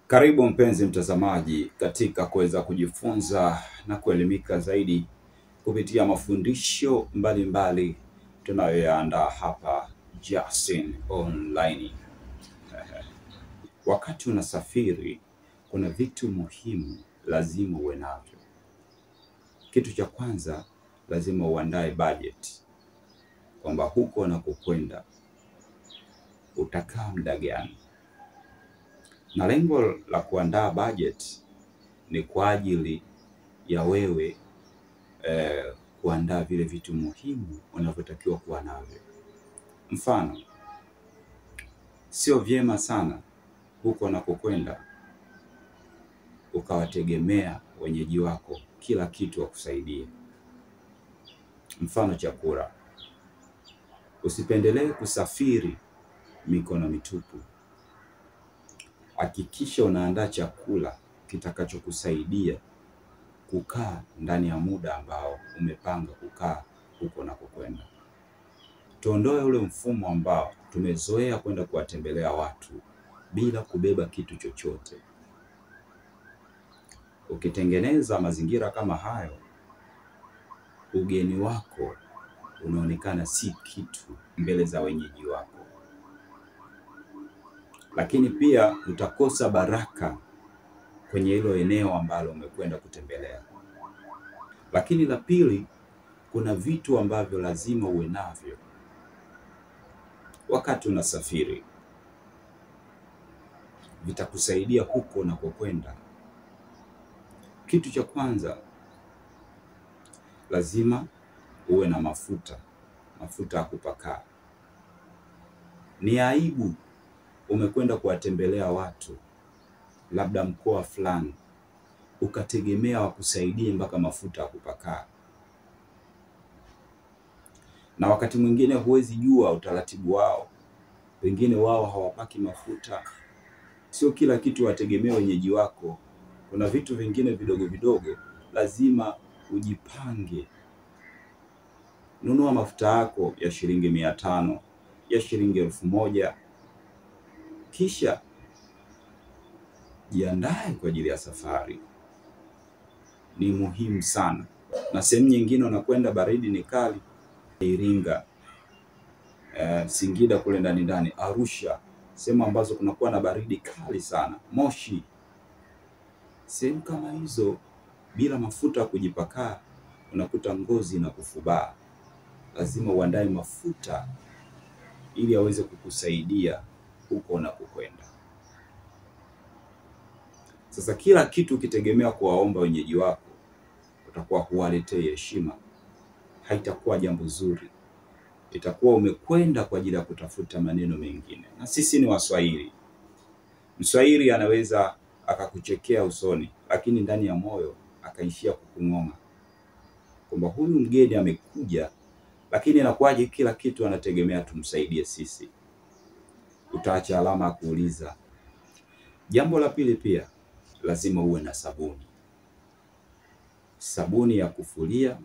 Karibu mpenzi mtazamaji katika kuweza kujifunza na kuelimika zaidi kupitia mafundisho mbalimbali tunayoyaandaa hapa Jasin Online. Wakati unasafiri, kuna vitu muhimu lazima uwe navyo. Kitu cha kwanza, lazima uandae budget, kwamba huko unakokwenda utakaa muda gani. Na lengo la kuandaa budget ni kwa ajili ya wewe kuandaa vile vitu muhimu unavyotakiwa kuwa navyo. Mfano, sio vyema sana huko unakokwenda ukawategemea wenyeji wako kila kitu wakusaidie. Mfano, chakula. Usipendelee kusafiri mikono mitupu. Hakikisha unaandaa chakula kitakachokusaidia kukaa ndani ya muda ambao umepanga kukaa huko unakokwenda. Tuondoe ule mfumo ambao tumezoea kwenda kuwatembelea watu bila kubeba kitu chochote. Ukitengeneza mazingira kama hayo, ugeni wako unaonekana si kitu mbele za wenyeji wako. Lakini pia utakosa baraka kwenye hilo eneo ambalo umekwenda kutembelea. Lakini la pili, kuna vitu ambavyo lazima uwe navyo wakati unasafiri. Vitakusaidia huko unakokwenda. Kitu cha kwanza, lazima uwe na mafuta ya kupakaa. Ni aibu umekwenda kuwatembelea watu labda mkoa fulani ukategemea wakusaidie mpaka mafuta ya kupakaa. Na wakati mwingine huwezi jua utaratibu wao. Wengine wao hawapaki mafuta. Sio kila kitu wategemea wenyeji wako. Kuna vitu vingine vidogo vidogo lazima ujipange. Nunua mafuta yako ya shilingi 500, ya shilingi 1000. Kisha jiandae kwa ajili ya safari. Ni muhimu sana. Na sehemu nyingine unakwenda baridi ni kali. Iringa, Singida kule ndani, Arusha, sehemu ambazo kunakuwa na baridi kali sana, Moshi. Sehemu kama hizo bila mafuta kujipakaa unakuta ngozi na kufubaa. Lazima uandae mafuta ili aweze kukusaidia huko unakokwenda. Sasa kila kitu ukitegemea kuwaomba wenyeji wako, utakuwa huwaletei heshima. Haitakuwa jambo zuri. Itakuwa umekwenda kwa ajili ya kutafuta maneno mengine. Na sisi ni Waswahili. Mswahili anaweza akakuchekea usoni, lakini ndani ya moyo akaishia kukung'onga kwamba huyu mgeni amekuja, lakini inakuwaje kila kitu anategemea tumsaidie sisi. Utaacha alama ya kuuliza. Jambo la pili pia, lazima uwe na sabuni. Sabuni ya kufulia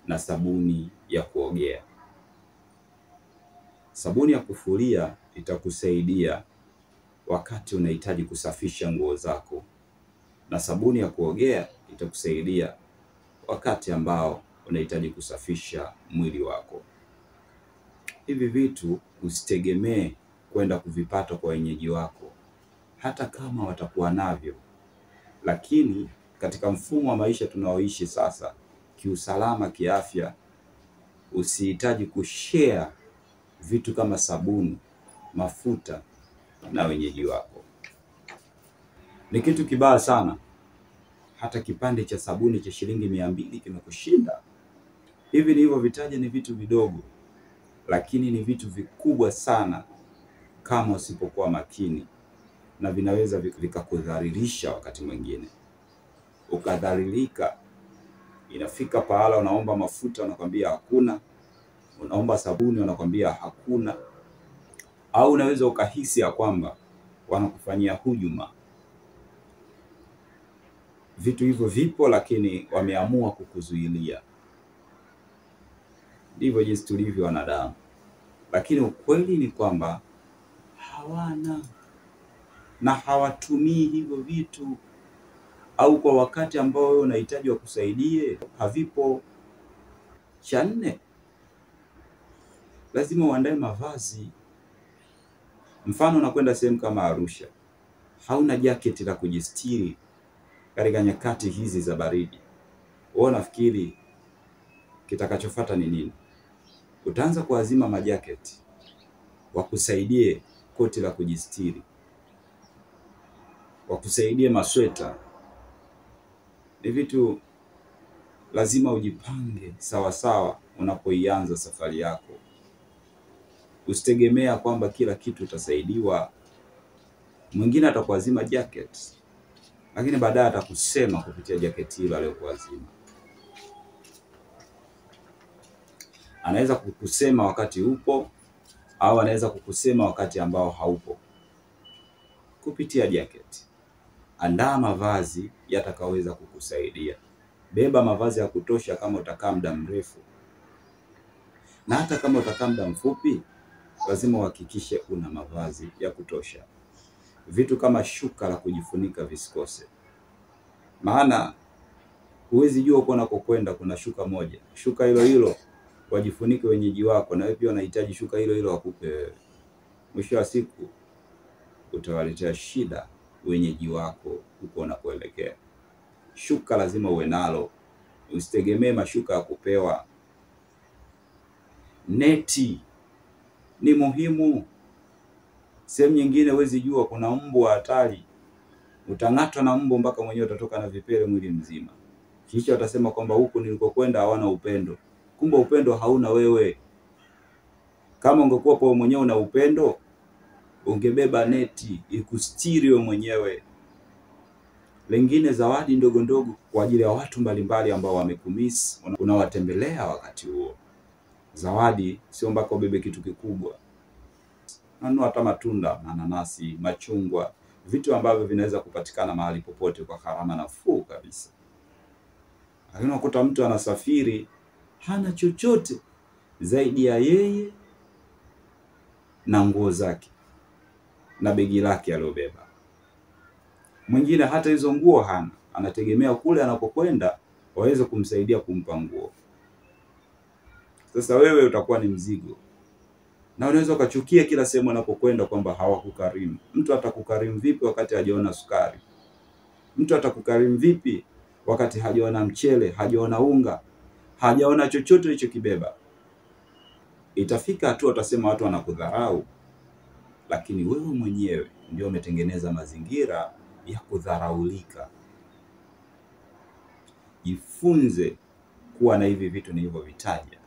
na sabuni ya kuogea. Sabuni ya kufulia itakusaidia wakati unahitaji kusafisha nguo zako, na sabuni ya kuogea itakusaidia wakati ambao unahitaji kusafisha mwili wako. Hivi vitu usitegemee kwenda kuvipata kwa wenyeji wako, hata kama watakuwa navyo. Lakini katika mfumo wa maisha tunaoishi sasa, kiusalama, kiafya, usihitaji kushare vitu kama sabuni, mafuta na wenyeji wako. Ni kitu kibaya sana hata kipande cha sabuni cha shilingi 200 kimekushinda. Hivi nilivyovitaja ni vitu vidogo, lakini ni vitu vikubwa sana kama usipokuwa makini, na vinaweza vikakudhalilisha wakati mwingine. Ukadhalilika, inafika pahala unaomba mafuta wanakwambia hakuna, unaomba sabuni wanakwambia hakuna, au unaweza ukahisi ya kwamba wanakufanyia hujuma. Vitu hivyo vipo, lakini wameamua kukuzuilia. Ndivyo jinsi tulivyo wanadamu. Lakini ukweli ni kwamba hawana. na hawatumii hivyo vitu, au kwa wakati ambao wewe unahitaji wakusaidie havipo. Cha nne, lazima uandae mavazi. Mfano unakwenda sehemu kama Arusha, hauna jaketi la kujistiri katika nyakati hizi za baridi. Wewe unafikiri kitakachofuata ni nini? Utaanza kuazima majaketi wakusaidie koti la kujistiri, wakusaidie masweta. Ni vitu lazima ujipange sawa sawa unapoianza safari yako. Usitegemea kwamba kila kitu utasaidiwa. Mwingine atakuazima jacket, lakini baadaye atakusema kupitia jaketi hilo aliyokuazima. Anaweza kukusema wakati upo, au anaweza kukusema wakati ambao haupo kupitia jacket. Andaa mavazi yatakayoweza kukusaidia. Beba mavazi ya kutosha kama utakaa muda mrefu. Na hata kama utakaa muda mfupi, lazima uhakikishe una mavazi ya kutosha. Vitu kama shuka la kujifunika visikose. Maana huwezi jua uko unakokwenda kuna shuka moja. Shuka hilo hilo wajifunike wenyeji wako, na wewe pia unahitaji shuka hilo hilo wakupe wewe. Mwisho wa siku utawaletea shida wenyeji wako huko unakoelekea. Shuka lazima uwe nalo. Usitegemee mashuka ya kupewa. Neti ni muhimu. Sehemu nyingine huwezi jua kuna mbu hatari. Utang'atwa na mbu mpaka mwenyewe utatoka na vipele mwili mzima. Kisha utasema kwamba huku nilikokwenda hawana upendo. Kumbe upendo hauna wewe. Kama ungekuwa kwa mwenyewe una upendo, ungebeba neti ikustiri wewe mwenyewe. Lengine, zawadi ndogo ndogo kwa ajili ya watu mbalimbali ambao wamekumiss, unawatembelea wakati huo. Zawadi sio mpaka ubebe kitu kikubwa. Nunua hata matunda, mananasi, machungwa, vitu ambavyo vinaweza kupatikana mahali popote kwa gharama nafuu kabisa. Lakini unakuta mtu anasafiri hana chochote zaidi ya yeye na nguo zake na begi lake aliyobeba. Mwingine hata hizo nguo hana, anategemea kule anapokwenda waweze kumsaidia kumpa nguo. Sasa wewe utakuwa ni mzigo. Na unaweza ukachukia kila sehemu anapokwenda kwamba hawakukarimu. Mtu atakukarimu vipi wakati hajaona sukari? Mtu atakukarimu vipi wakati hajaona mchele, hajaona unga, hajaona chochote ulichokibeba? Itafika hatua utasema watu wanakudharau, lakini wewe mwenyewe ndio umetengeneza mazingira ya kudharaulika. Jifunze kuwa na hivi vitu nilivyovitaja.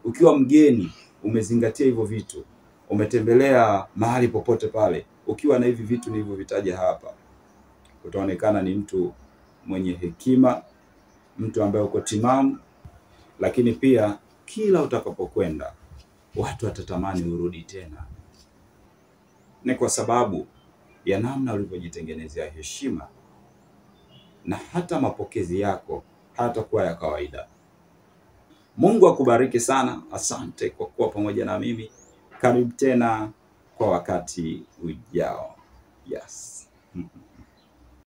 Ukiwa mgeni umezingatia hivyo vitu, umetembelea mahali popote pale, ukiwa na hivi vitu nilivyovitaja hapa, utaonekana ni mtu mwenye hekima, mtu ambaye uko timamu. Lakini pia kila utakapokwenda watu watatamani urudi tena. Ni kwa sababu ya namna ulivyojitengenezea heshima, na hata mapokezi yako hatakuwa ya kawaida. Mungu akubariki sana. Asante kwa kuwa pamoja na mimi. Karibu tena kwa wakati ujao. Yes.